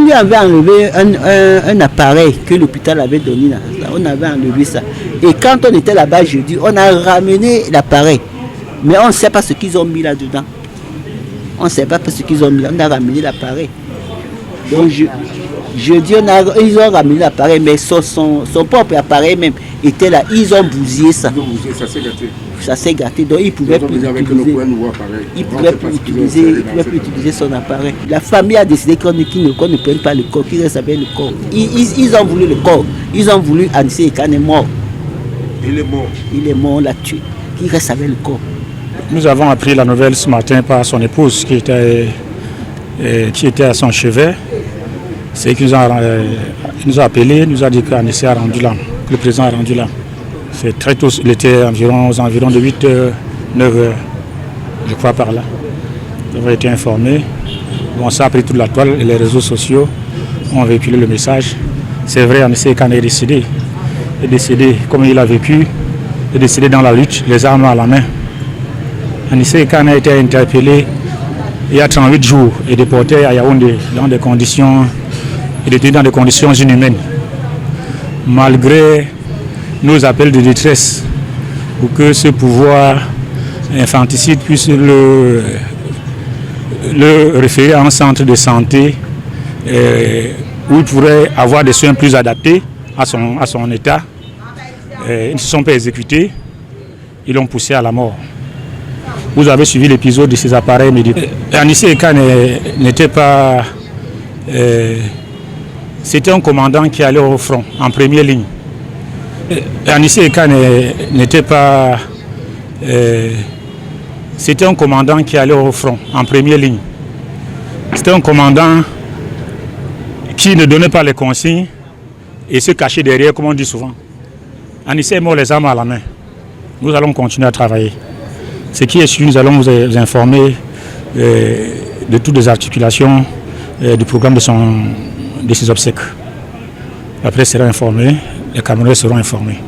lui avait enlevé un appareil que l'hôpital avait donné. On avait enlevé ça. Et quand on était là-bas jeudi, on a ramené l'appareil. Mais on ne sait pas ce qu'ils ont mis là-dedans. On ne sait pas ce qu'ils ont mis. On a ramené l'appareil. Donc jeudi, ils ont ramené l'appareil, mais son propre appareil même était là. Ils ont bousillé ça. Ça s'est gâté. Ça s'est gâté, donc il ne pouvait plus utiliser son appareil. La famille a décidé qu'on ne prenne pas le corps, qu'il reste avec le corps. Ils ont voulu le corps. Ils ont voulu Anissé Ekane est mort. Il est mort. Il est mort, on l'a tué. Qu'il reste avec le corps. Nous avons appris la nouvelle ce matin par son épouse qui était à son chevet. C'est qu'il nous a appelé, nous a dit qu'Anissé a rendu l'âme, que le président a rendu l'âme. C'est très tôt, il était aux environs de 8h, 9h, je crois par là. Nous avons été informés. Bon, ça a pris toute la toile et les réseaux sociaux ont véhiculé le message. C'est vrai, Anissé Ekane est décédé. Il est décédé comme il a vécu, il est décédé dans la lutte, les armes à la main. Anissé Ekane a été interpellé il y a 38 jours et déporté à Yaoundé dans des conditions, il était dans des conditions inhumaines. Malgré nos appels de détresse pour que ce pouvoir infanticide puisse le référer à un centre de santé où il pourrait avoir des soins plus adaptés à son état. Ils ne se sont pas exécutés, ils l'ont poussé à la mort. Vous avez suivi l'épisode de ces appareils médicaux. Anissé Ekane n'était pas... c'était un commandant qui allait au front, en première ligne. Anissé Ekane n'était pas... c'était un commandant qui allait au front, en première ligne. C'était un commandant qui ne donnait pas les consignes et se cachait derrière, comme on dit souvent. Anissé est mort les armes à la main. Nous allons continuer à travailler. Ce qui est sûr, nous allons vous informer de toutes les articulations du programme de ses obsèques. Après, sera informé, les Camerounais seront informés.